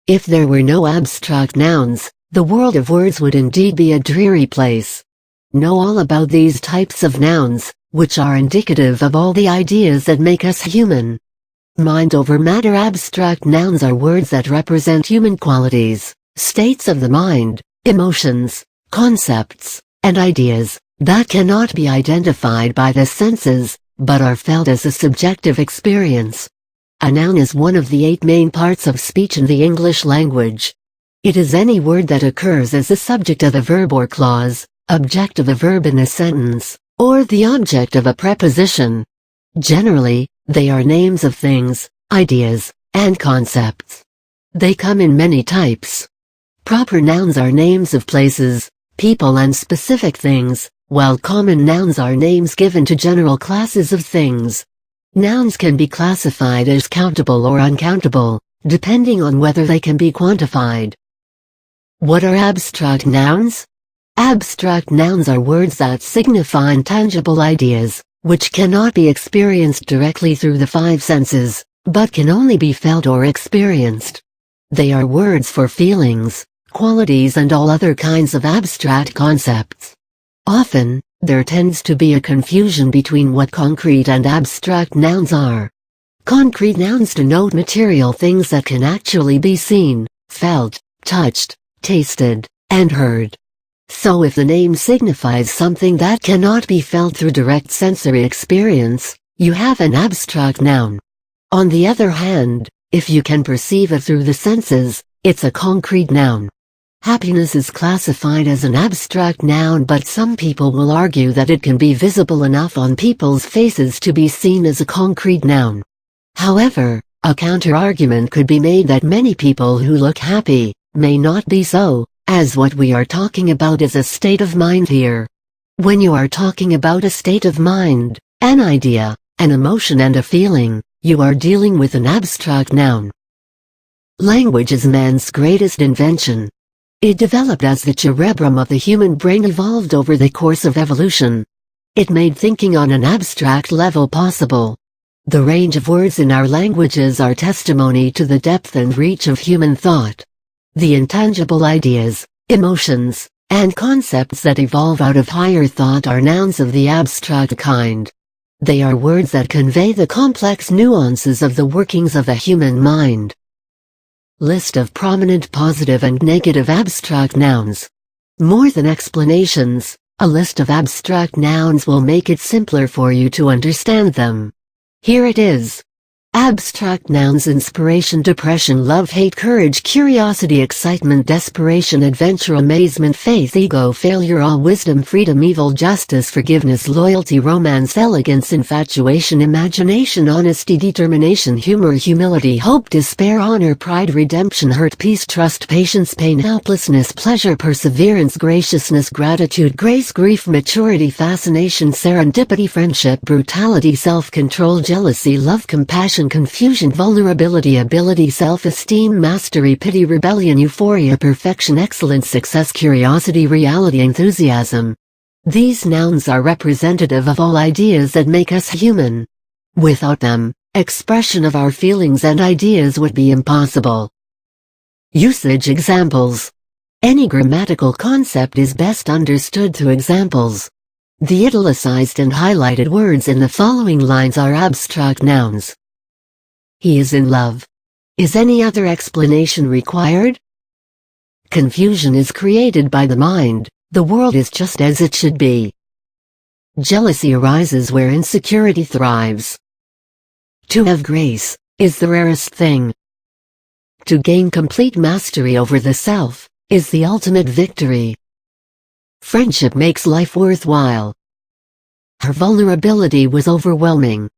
If there were no abstract nouns, the world of words would indeed be a dreary place. Know all about these types of nouns, which are indicative of all the ideas that make us human. Mind over matter. Abstract nouns are words that represent human qualities, states of the mind, emotions, concepts, and ideas that cannot be identified by the senses, but are felt as a subjective experience. A noun is one of the 8 main parts of speech in the English language. It is any word that occurs as the subject of a verb or clause, object of a verb in a sentence, or the object of a preposition. Generally, they are names of things, ideas, and concepts. They come in many types. Proper nouns are names of places, people and specific things, while common nouns are names given to general classes of things. Nouns can be classified as countable or uncountable, depending on whether they can be quantified. What are abstract nouns? Abstract nouns are words that signify intangible ideas, which cannot be experienced directly through the 5 senses, but can only be felt or experienced. They are words for feelings, qualities and all other kinds of abstract concepts. Often, there tends to be a confusion between what concrete and abstract nouns are. Concrete nouns denote material things that can actually be seen, felt, touched, tasted, and heard. So if the name signifies something that cannot be felt through direct sensory experience, you have an abstract noun. On the other hand, if you can perceive it through the senses, it's a concrete noun. Happiness is classified as an abstract noun, but some people will argue that it can be visible enough on people's faces to be seen as a concrete noun. However, a counter-argument could be made that many people who look happy may not be so, as what we are talking about is a state of mind here. When you are talking about a state of mind, an idea, an emotion and a feeling, you are dealing with an abstract noun. Language is man's greatest invention. It developed as the cerebrum of the human brain evolved over the course of evolution. It made thinking on an abstract level possible. The range of words in our languages are testimony to the depth and reach of human thought. The intangible ideas, emotions, and concepts that evolve out of higher thought are nouns of the abstract kind. They are words that convey the complex nuances of the workings of the human mind. List of prominent positive and negative abstract nouns. More than explanations, a list of abstract nouns will make it simpler for you to understand them. Here it is. Abstract nouns: inspiration, depression, love, hate, courage, curiosity, excitement, desperation, adventure, amazement, faith, ego, failure, awe, wisdom, freedom, evil, justice, forgiveness, loyalty, romance, elegance, infatuation, imagination, honesty, determination, humor, humility, hope, despair, honor, pride, redemption, hurt, peace, trust, patience, pain, helplessness, pleasure, perseverance, graciousness, gratitude, grace, grief, maturity, fascination, serendipity, friendship, brutality, self-control, jealousy, love, compassion, confusion, vulnerability, ability, self-esteem, mastery, pity, rebellion, euphoria, perfection, excellence, success, curiosity, reality, enthusiasm. These nouns are representative of all ideas that make us human. Without them, expression of our feelings and ideas would be impossible. Usage examples. Any grammatical concept is best understood through examples. The italicized and highlighted words in the following lines are abstract nouns. He is in love. Is any other explanation required? Confusion is created by the mind. The world is just as it should be. Jealousy arises where insecurity thrives. To have grace is the rarest thing. To gain complete mastery over the self is the ultimate victory. Friendship makes life worthwhile. Her vulnerability was overwhelming.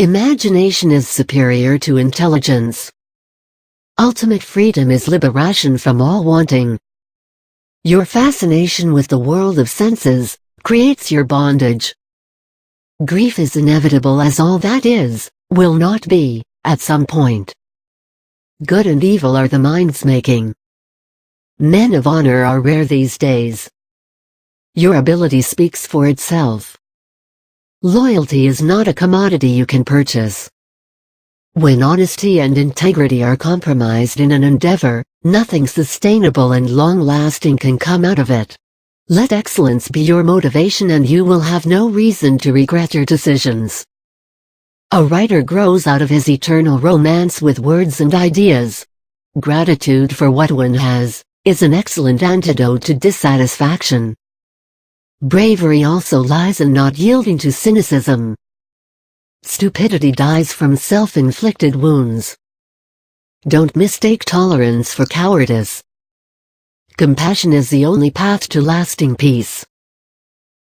Imagination is superior to intelligence. Ultimate freedom is liberation from all wanting. Your fascination with the world of senses creates your bondage. Grief is inevitable, as all that is, will not be, at some point. Good and evil are the mind's making. Men of honor are rare these days. Your ability speaks for itself. Loyalty is not a commodity you can purchase. When honesty and integrity are compromised in an endeavor, nothing sustainable and long-lasting can come out of it. Let excellence be your motivation and you will have no reason to regret your decisions. A writer grows out of his eternal romance with words and ideas. Gratitude for what one has is an excellent antidote to dissatisfaction. Bravery also lies in not yielding to cynicism. Stupidity dies from self-inflicted wounds. Don't mistake tolerance for cowardice. Compassion is the only path to lasting peace.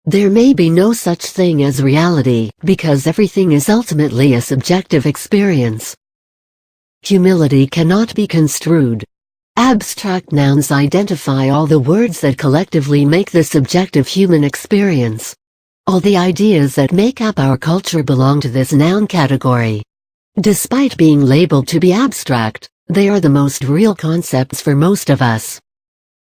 There may be no such thing as reality, because everything is ultimately a subjective experience. Humility cannot be construed. Abstract nouns identify all the words that collectively make the subjective human experience. All the ideas that make up our culture belong to this noun category. Despite being labeled to be abstract, they are the most real concepts for most of us.